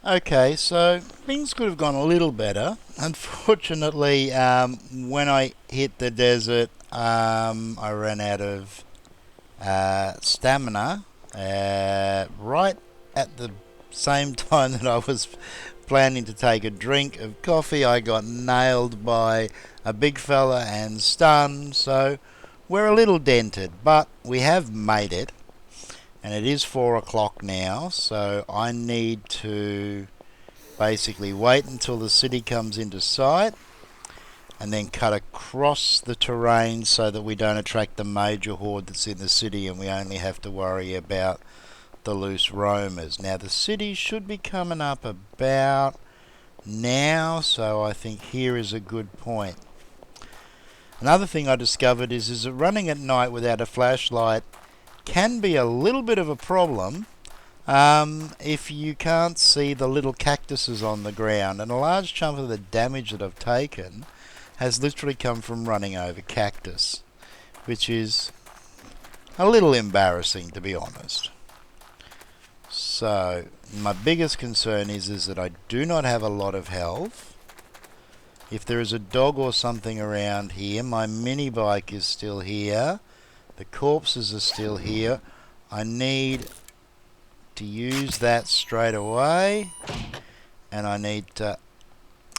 Okay, so things could have gone a little better. Unfortunately, when I hit the desert, I ran out of stamina right at the same time that I was planning to take a drink of coffee. I got nailed by a big fella and stunned, so we're a little dented, but we have made it. And it is 4 o'clock now, so I need to basically wait until the city comes into sight and then cut across the terrain so that we don't attract the major horde that's in the city and we only have to worry about the loose roamers. Now the city should be coming up about now, so I think here is a good point. Another thing I discovered is that running at night without a flashlight can be a little bit of a problem if you can't see the little cactuses on the ground. And a large chunk of the damage that I've taken has literally come from running over cactus, which is a little embarrassing, to be honest. So my biggest concern is that I do not have a lot of health. If there is a dog or something around here, my mini bike is still here. The corpses are still here. I need to use that straight away. And I need to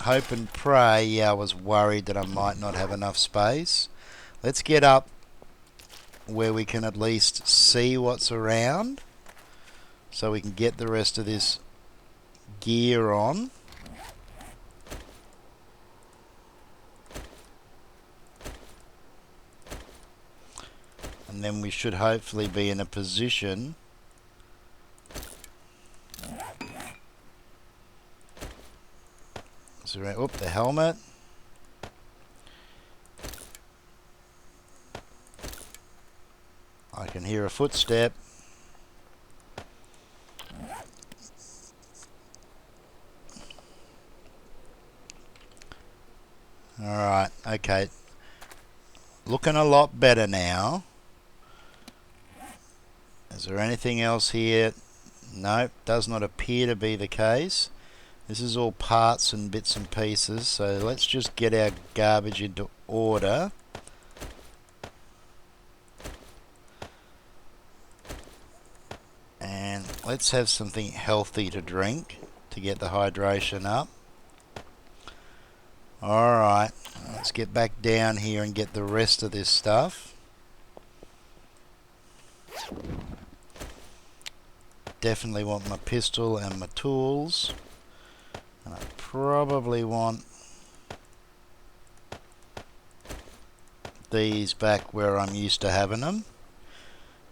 hope and pray. Yeah, I was worried that I might not have enough space. Let's get up where we can at least see what's around, so we can get the rest of this gear on. And then we should hopefully be in a position oop, the helmet. I can hear a footstep. Alright, okay. Looking a lot better now. Is there anything else here? Nope, does not appear to be the case. This is all parts and bits and pieces, so let's just get our garbage into order. And let's have something healthy to drink to get the hydration up. Alright, let's get back down here and get the rest of this stuff. Definitely want my pistol and my tools. And I probably want these back where I'm used to having them.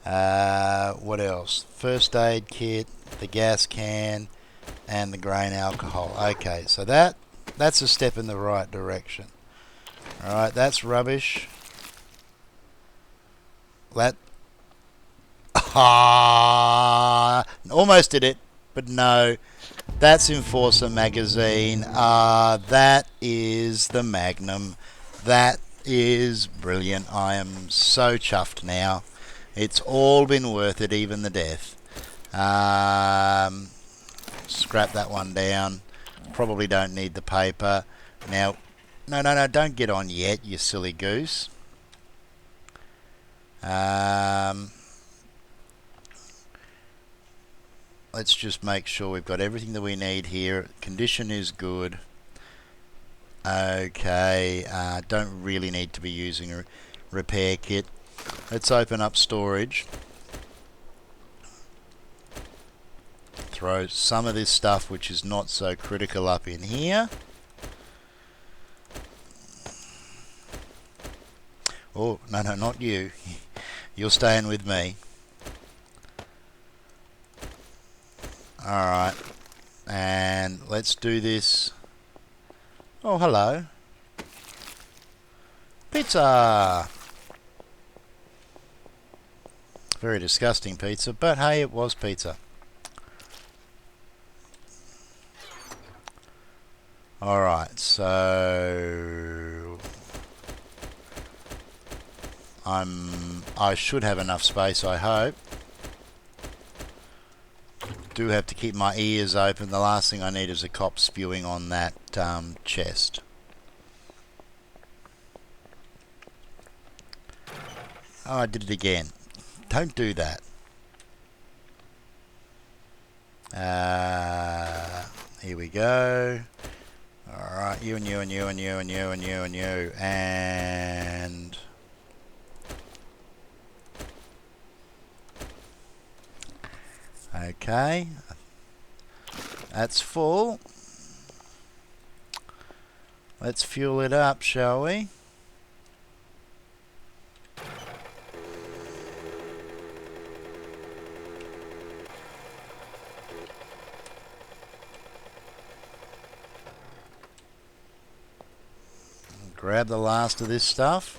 What else? First aid kit, the gas can, and the grain alcohol. Okay, so that's a step in the right direction. Alright, that's rubbish. That almost did it, but no. That's Enforcer magazine. That is the Magnum. That is brilliant. I am so chuffed now. It's all been worth it, even the death. Scrap that one down. Probably don't need the paper. Now, no, don't get on yet, you silly goose. Let's just make sure we've got everything that we need here. Condition is good. Okay, don't really need to be using a repair kit. Let's open up storage. Throw some of this stuff which is not so critical up in here. Oh, no, not you. You're staying with me. Alright, and let's do this. Oh, hello. Pizza! Very disgusting pizza, but hey, it was pizza. Alright, so I should have enough space, I hope. do have to keep my ears open. The last thing I need is a cop spewing on that chest. Oh, I did it again. Don't do that. Here we go. Alright, you and you and you and you and you and you and you and... Okay. That's full. Let's fuel it up, shall we? Grab the last of this stuff.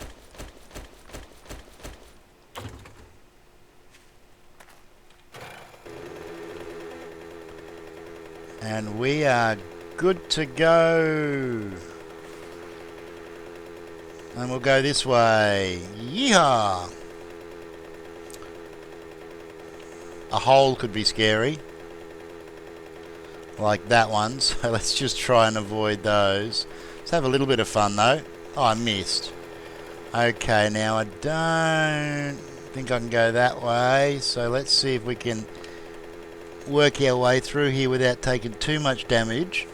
And we are good to go. And we'll go this way. Yeehaw! A hole could be scary. Like that one, so let's just try and avoid those. Let's have a little bit of fun though. Oh, I missed. Okay, now I don't think I can go that way, so let's see if we can work our way through here without taking too much damage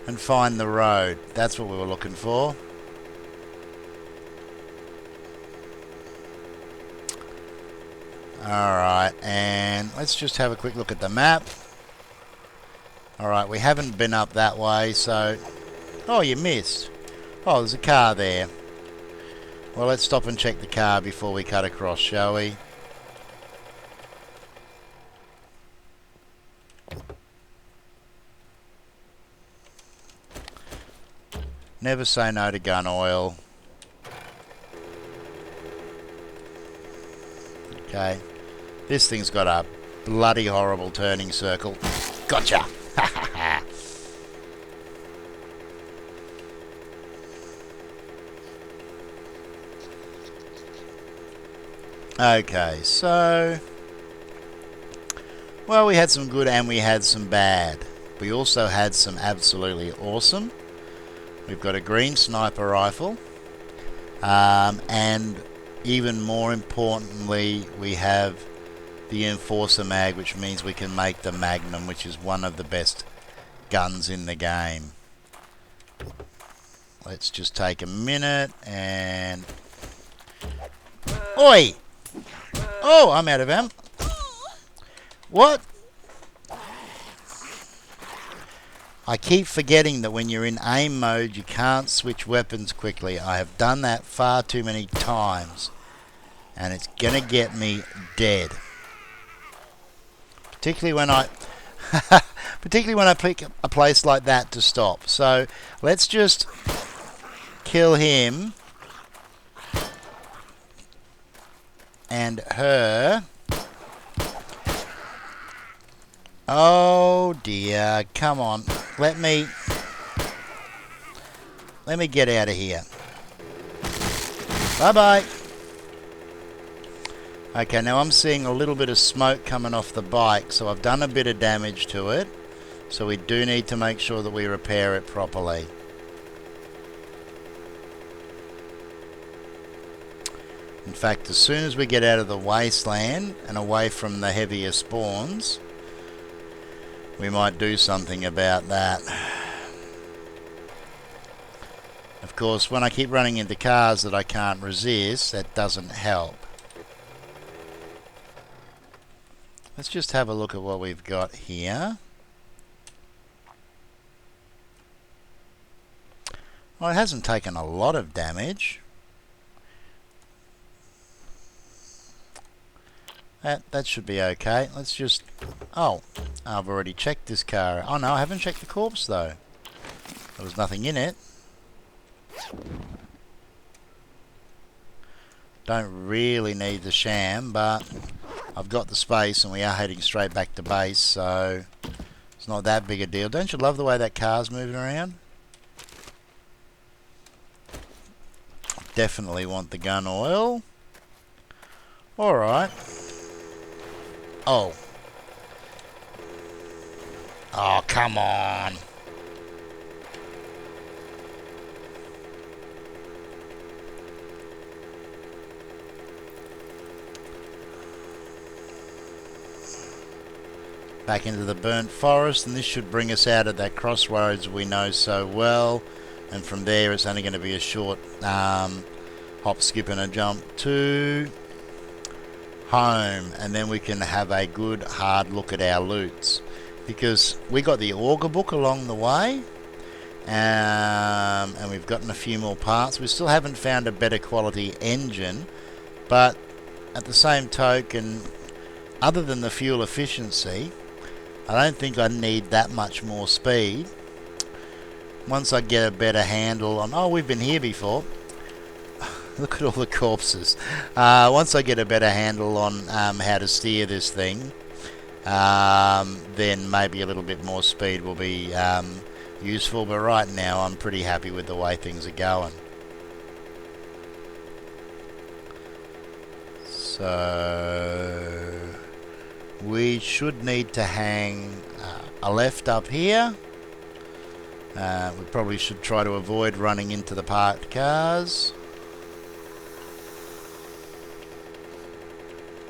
and find the road. That's what we were looking for. Alright, and let's just have a quick look at the map. Alright, we haven't been up that way, so... Oh, you missed. Oh, there's a car there. Well, let's stop and check the car before we cut across, shall we? Never say no to gun oil. Okay. This thing's got a bloody horrible turning circle. Gotcha! Okay, so... Well, we had some good and we had some bad. We also had some absolutely awesome. We've got a green sniper rifle. And even more importantly, we have the Enforcer mag, which means we can make the Magnum, which is one of the best guns in the game. Let's just take a minute and... Oi! Oh, I'm out of ammo. What? I keep forgetting that when you're in aim mode, you can't switch weapons quickly. I have done that far too many times, and it's gonna get me dead. Particularly when I pick a place like that to stop. So let's just kill him and her. Oh dear, come on. Let me get out of here. Bye-bye. Okay, now I'm seeing a little bit of smoke coming off the bike, so I've done a bit of damage to it. So we do need to make sure that we repair it properly. In fact, as soon as we get out of the wasteland and away from the heavier spawns, we might do something about that. Of course, when I keep running into cars that I can't resist, that doesn't help. Let's just have a look at what we've got here. Well, it hasn't taken a lot of damage. That should be okay. Let's just... Oh, I've already checked this car. Oh no, I haven't checked the corpse though. There was nothing in it. Don't really need the sham, but I've got the space and we are heading straight back to base, so it's not that big a deal. Don't you love the way that car's moving around? Definitely want the gun oil. Alright. Oh. Oh, come on. Back into the burnt forest, and this should bring us out at that crossroads we know so well. And from there, it's only going to be a short hop, skip, and a jump to home, and then we can have a good hard look at our loots, because we got the auger book along the way, and we've gotten a few more parts. We still haven't found a better quality engine, but at the same token, other than the fuel efficiency, I don't think I need that much more speed. Once I get a better handle on... Oh, we've been here before. Look at all the corpses. Once I get a better handle on how to steer this thing, then maybe a little bit more speed will be useful. But right now I'm pretty happy with the way things are going. So we should need to hang a left up here. We probably should try to avoid running into the parked cars.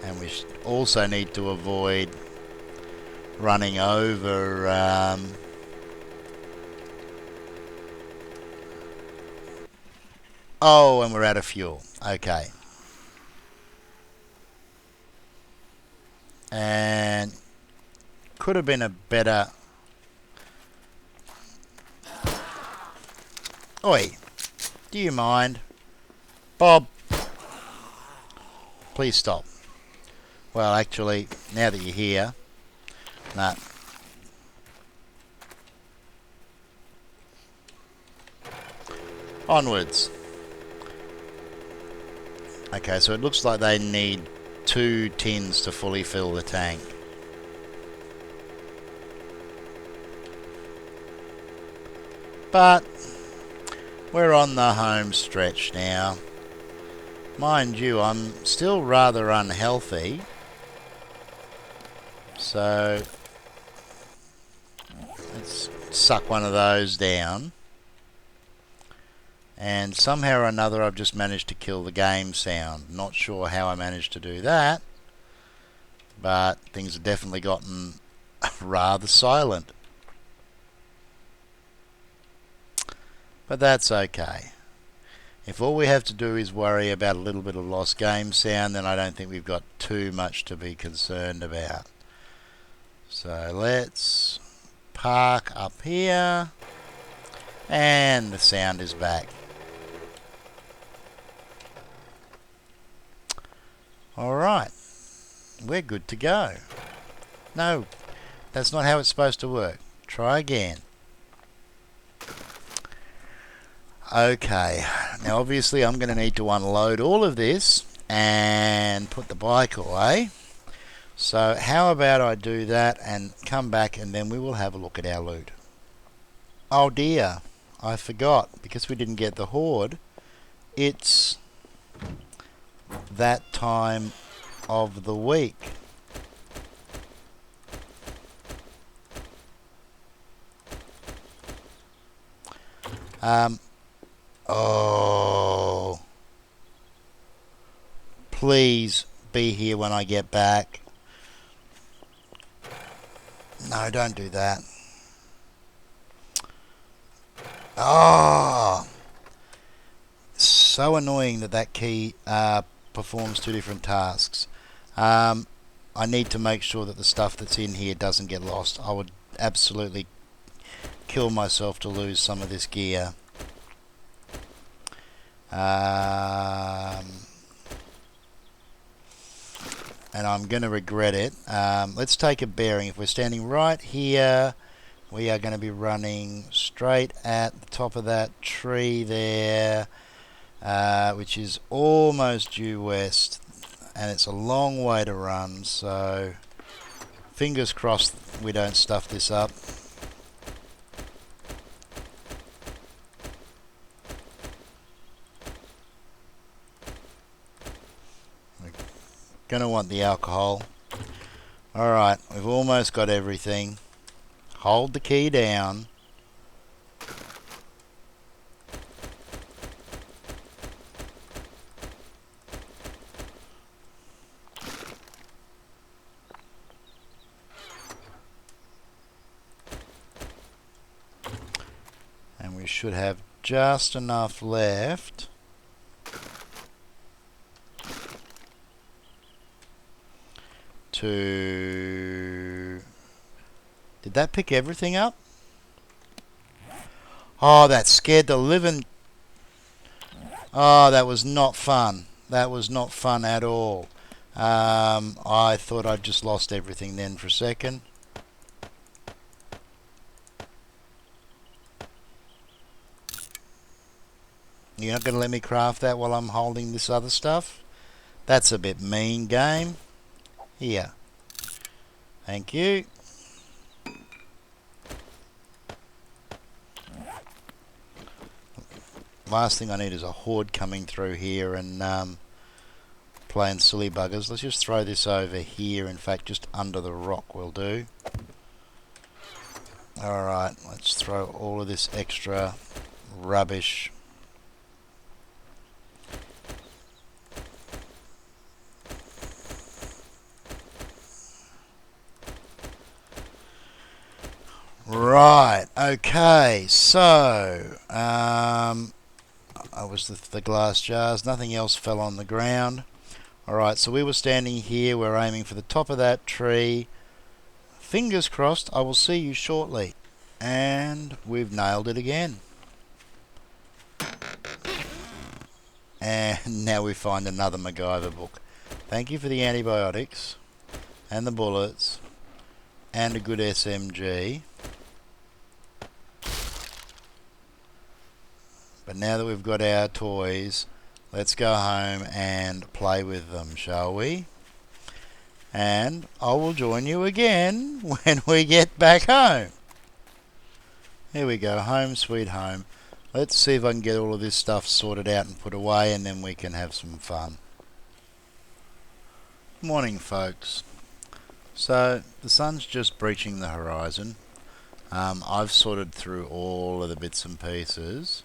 And we also need to avoid running over oh, and we're out of fuel. Okay. And could have been a better... Oi, do you mind? Bob, please stop. Well, actually, now that you're here, nah. Onwards. Okay, so it looks like they need 2 tins to fully fill the tank. But we're on the home stretch now. Mind you, I'm still rather unhealthy. So let's suck one of those down. And somehow or another I've just managed to kill the game sound. Not sure how I managed to do that, but things have definitely gotten rather silent. But that's okay. If all we have to do is worry about a little bit of lost game sound, then I don't think we've got too much to be concerned about. So let's park up here, and the sound is back. Alright, we're good to go. No, that's not how it's supposed to work. Try again. Okay, now obviously I'm going to need to unload all of this and put the bike away. So how about I do that and come back, and then we will have a look at our loot. Oh dear, I forgot, because we didn't get the horde. It's that time of the week. Oh, please be here when I get back. No, don't do that. Oh, so annoying that key performs 2 different tasks. I need to make sure that the stuff that's in here doesn't get lost. I would absolutely kill myself to lose some of this gear. And I'm going to regret it. Let's take a bearing. If we're standing right here, we are going to be running straight at the top of that tree there, which is almost due west, and it's a long way to run, so fingers crossed we don't stuff this up. Gonna want the alcohol. Alright, we've almost got everything. hold the key down, and we should have just enough left to... Did that pick everything up? Oh, that scared the living... Oh, that was not fun. That was not fun at all. I thought I'd just lost everything then for a second. You're not going to let me craft that while I'm holding this other stuff? That's a bit mean, game. Here. Thank you. Last thing I need is a horde coming through here and playing silly buggers. Let's just throw this over here. In fact, just under the rock will do. Alright, let's throw all of this extra rubbish. Right, okay, so I was the glass jars, nothing else fell on the ground. Alright, so we were standing here, we're aiming for the top of that tree. Fingers crossed, I will see you shortly. And we've nailed it again. And now we find another MacGyver book. Thank you for the antibiotics, and the bullets, and a good SMG. But now that we've got our toys, let's go home and play with them, shall we? And I will join you again when we get back home. Here we go, home sweet home. Let's see if I can get all of this stuff sorted out and put away, and then we can have some fun. Morning, folks. So the sun's just breaching the horizon. I've sorted through all of the bits and pieces.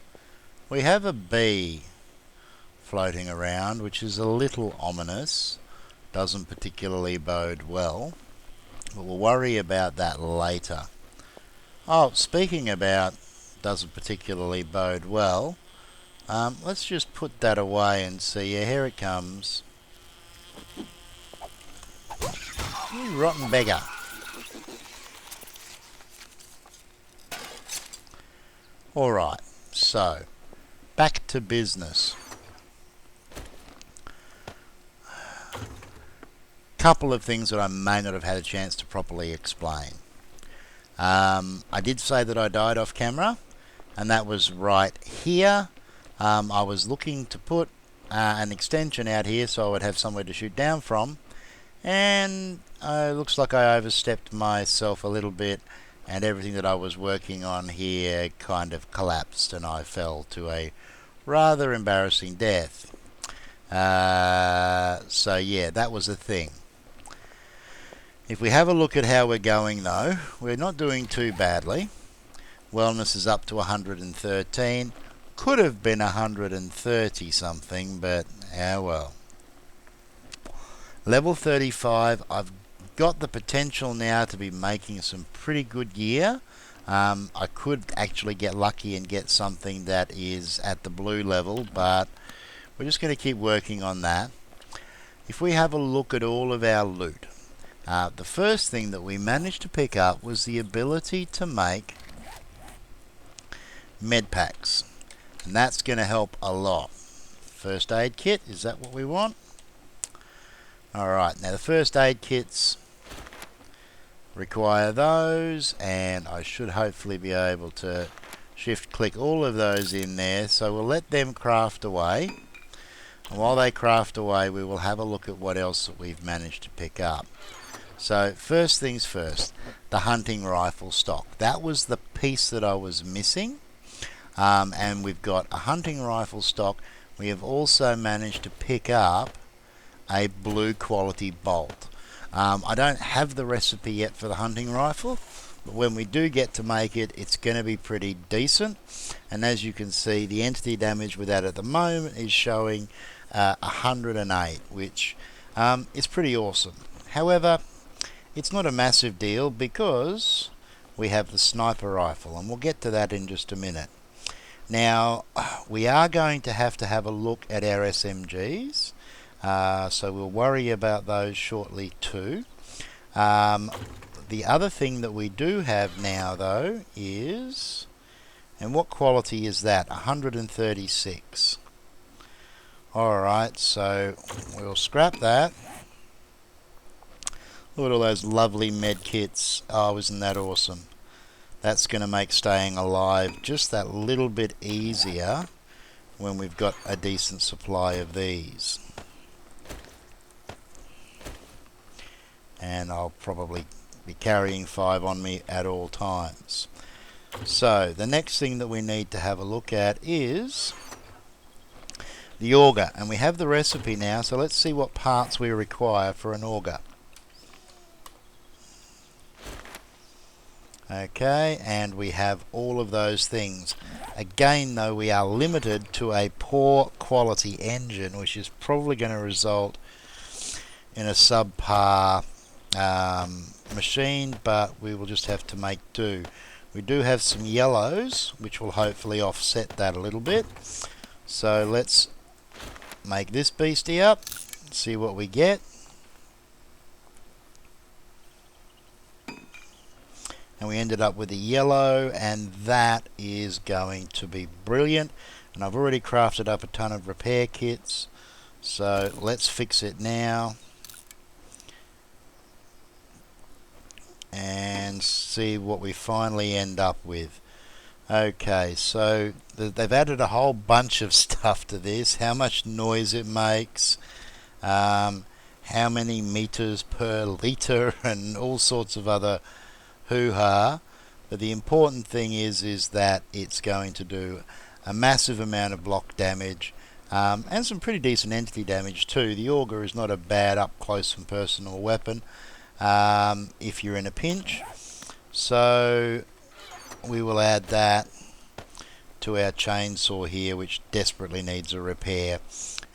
We have a bee floating around, which is a little ominous. Doesn't particularly bode well, but we'll worry about that later. Oh, speaking about doesn't particularly bode well, let's just put that away and see. Yeah, here it comes. You rotten beggar. Alright, so back to business. Couple of things that I may not have had a chance to properly explain. I did say that I died off camera, and that was right here. I was looking to put an extension out here so I would have somewhere to shoot down from, and it looks like I overstepped myself a little bit, and everything that I was working on here kind of collapsed and I fell to a rather embarrassing death. So yeah, that was a thing. If we have a look at how we're going though, we're not doing too badly. Wellness is up to 113. Could have been 130 something, but well. Level 35, I've got the potential now to be making some pretty good gear. I could actually get lucky and get something that is at the blue level, but we're just going to keep working on that. If we have a look at all of our loot, the first thing that we managed to pick up was the ability to make med packs, and that's going to help a lot. First aid kit, is that what we want? Alright, now the first aid kits require those, and I should hopefully be able to shift click all of those in there, so we'll let them craft away, and while they craft away we will have a look at what else that we've managed to pick up. So first things first, the hunting rifle stock. That was the piece that I was missing, and we've got a hunting rifle stock. We have also managed to pick up a blue quality bolt. I don't have the recipe yet for the hunting rifle, But when we do get to make it, it's going to be pretty decent. And as you can see, the entity damage with that at the moment is showing 108, which is pretty awesome. However, it's not a massive deal because we have the sniper rifle, and we'll get to that in just a minute. Now, we are going to have a look at our SMGs, so we'll worry about those shortly too. The other thing that we do have now, though, is, and what quality is that? 136. Alright, so we'll scrap that. Look at all those lovely med kits. Oh, isn't that awesome? That's going to make staying alive just that little bit easier when we've got a decent supply of these. And I'll probably be carrying 5 on me at all times. So the next thing that we need to have a look at is the auger, and we have the recipe now, so let's see what parts we require for an auger. Okay, and we have all of those things. Again though, we are limited to a poor quality engine, which is probably going to result in a subpar machine, but we will just have to make do. We do have some yellows, which will hopefully offset that a little bit. So let's make this beastie up, see what we get. And we ended up with a yellow, and that is going to be brilliant. And I've already crafted up a ton of repair kits, so let's fix it now and see what we finally end up with. Okay, so they've added a whole bunch of stuff to this. How much noise it makes, how many meters per litre, and all sorts of other hoo-ha. But the important thing is that it's going to do a massive amount of block damage, and some pretty decent entity damage too. The auger is not a bad up close and personal weapon if you're in a pinch. So we will add that to our chainsaw here, which desperately needs a repair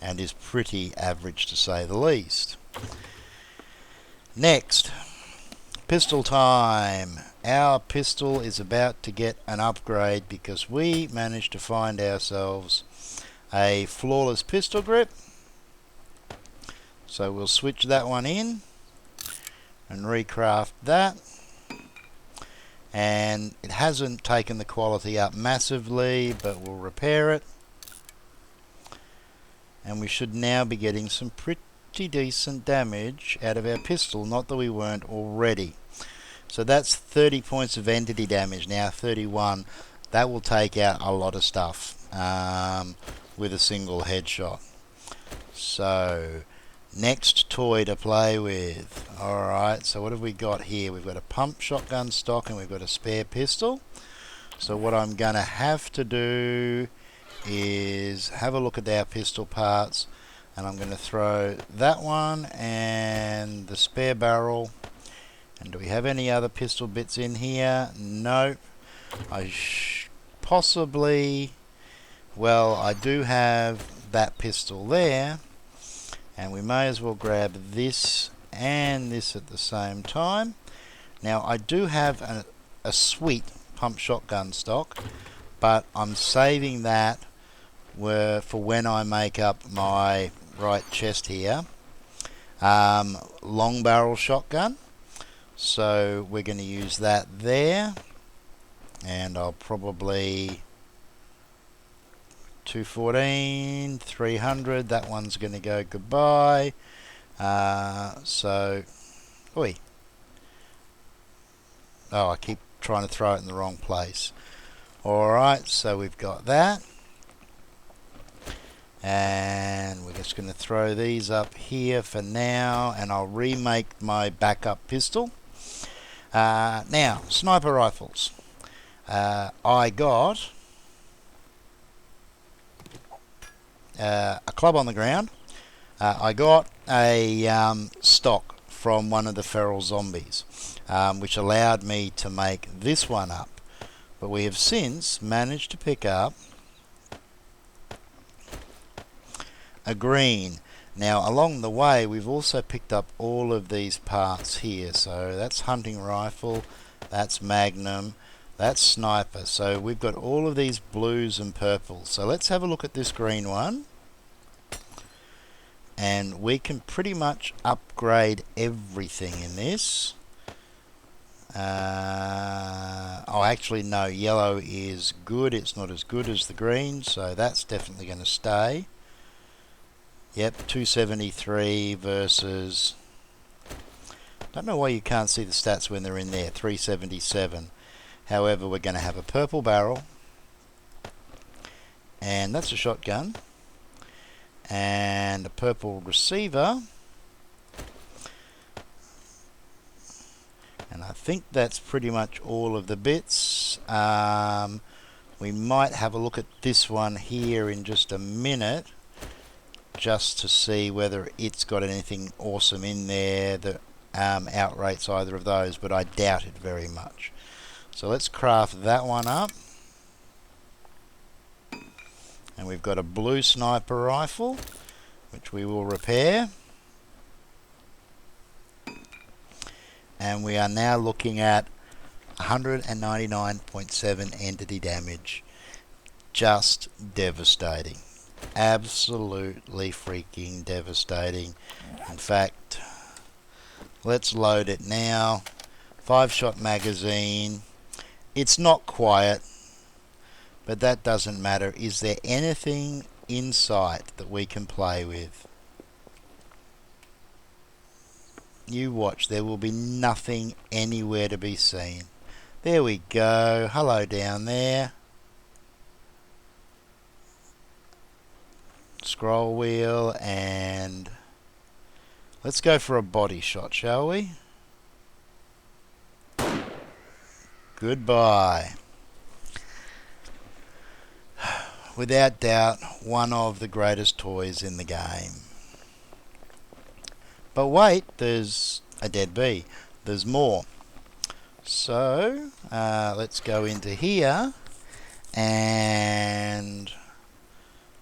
and is pretty average to say the least. Next, pistol time. Our pistol is about to get an upgrade because we managed to find ourselves a flawless pistol grip. So we'll switch that one in and recraft that. And it hasn't taken the quality up massively, but we'll repair it. And we should now be getting some pretty decent damage out of our pistol, not that we weren't already. So that's 30 points of entity damage, now 31. That will take out a lot of stuff with a single headshot. So next toy to play with. Alright, so what have we got here? We've got a pump shotgun stock and we've got a spare pistol. So what I'm going to have to do is have a look at our pistol parts, and I'm going to throw that one and the spare barrel. And do we have any other pistol bits in here? Nope. Possibly, well, I do have that pistol there, and we may as well grab this and this at the same time. Now I do have a sweet pump shotgun stock, but I'm saving that for when I make up my right chest here. Long barrel shotgun, so we're going to use that there, and I'll probably 214, 300, that one's going to go goodbye. So, oi. Oh, I keep trying to throw it in the wrong place. Alright, so we've got that. And we're just going to throw these up here for now, and I'll remake my backup pistol. Now, sniper rifles. I got a club on the ground. I got a stock from one of the feral zombies. which allowed me to make this one up. But we have since managed to pick up a green. Now along the way we've also picked up all of these parts here. So that's hunting rifle, that's magnum, that's sniper. So we've got all of these blues and purples. So let's have a look at this green one. And we can pretty much upgrade everything in this. Oh, actually no, yellow is good. It's not as good as the green, so that's definitely going to stay. Yep, 273 versus, don't know why you can't see the stats when they're in there, 377. However, we're going to have a purple barrel, and that's a shotgun, and a purple receiver. And I think that's pretty much all of the bits. We might have a look at this one here in just a minute, just to see whether it's got anything awesome in there that outrates either of those, but I doubt it very much. So let's craft that one up. And we've got a blue sniper rifle, which we will repair. And we are now looking at 199.7 entity damage. Just devastating. Absolutely freaking devastating. In fact, let's load it now. 5-shot magazine. It's not quiet, but that doesn't matter. Is there anything in sight that we can play with? You watch, there will be nothing anywhere to be seen. There we go. Hello down there. Scroll wheel, and let's go for a body shot, shall we? Goodbye. Without doubt, one of the greatest toys in the game. But wait, there's a dead bee. There's more. So, let's go into here and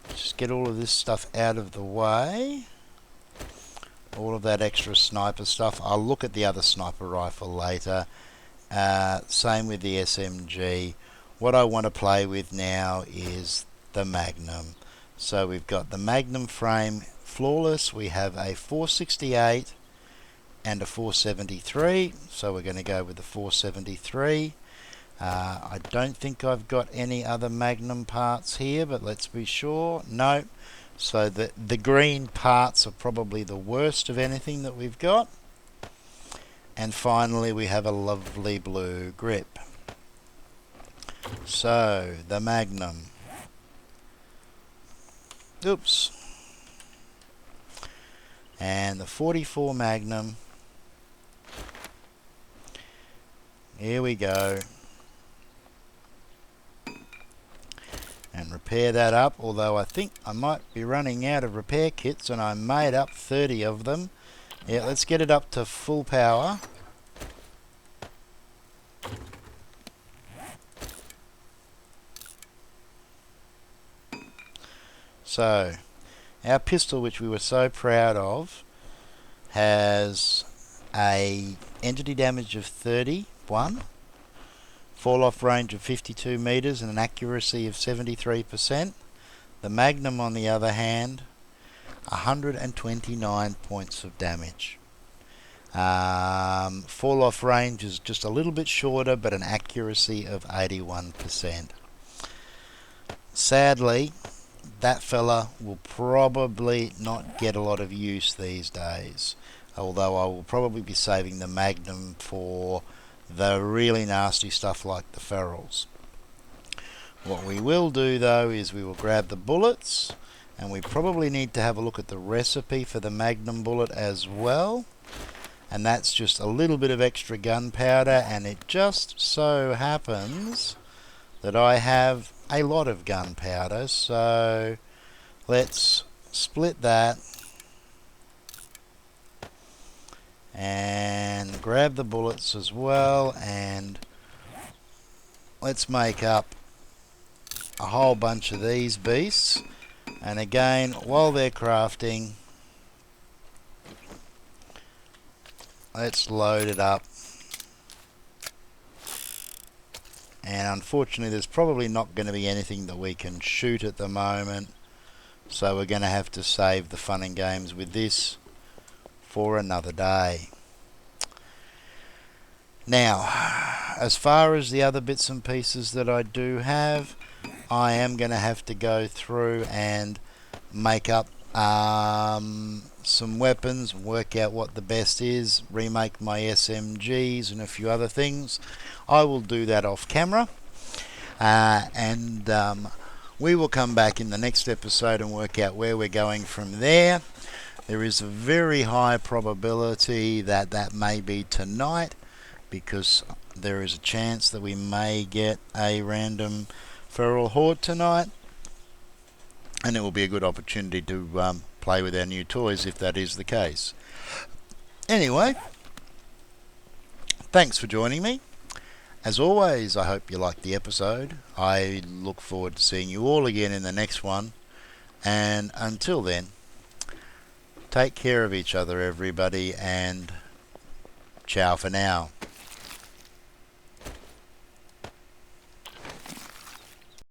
just get all of this stuff out of the way. All of that extra sniper stuff. I'll look at the other sniper rifle later. Same with the SMG. What I want to play with now is the Magnum. So we've got the Magnum frame flawless. We have a 468 and a 473, so we're going to go with the 473. I don't think I've got any other Magnum parts here, but let's be sure. No. So the green parts are probably the worst of anything that we've got. And finally we have a lovely blue grip. So the Magnum. Oops. And the 44 Magnum. Here we go. And repair that up, although I think I might be running out of repair kits, and I made up 30 of them. Yeah, let's get it up to full power. So, our pistol, which we were so proud of, has a entity damage of 31, fall off range of 52 meters, and an accuracy of 73%. The Magnum, on the other hand, 129 points of damage. Fall off range is just a little bit shorter, but an accuracy of 81%. Sadly, that fella will probably not get a lot of use these days, although I will probably be saving the Magnum for the really nasty stuff like the ferals. What we will do though is we will grab the bullets, and we probably need to have a look at the recipe for the Magnum bullet as well, and that's just a little bit of extra gunpowder, and it just so happens that I have a lot of gunpowder, so let's split that and grab the bullets as well, and let's make up a whole bunch of these beasts. And again, while they're crafting, let's load it up. And unfortunately there's probably not going to be anything that we can shoot at the moment, so we're going to have to save the fun and games with this for another day. Now, as far as the other bits and pieces that I do have, I am going to have to go through and make up some weapons, work out what the best is, remake my SMGs and a few other things. I will do that off camera, and we will come back in the next episode and work out where we're going from there. There is a very high probability that that may be tonight, because there is a chance that we may get a random feral horde tonight, and it will be a good opportunity to play with our new toys if that is the case. Anyway, thanks for joining me. As always, I hope you liked the episode. I look forward to seeing you all again in the next one, and until then, take care of each other, everybody, and ciao for now.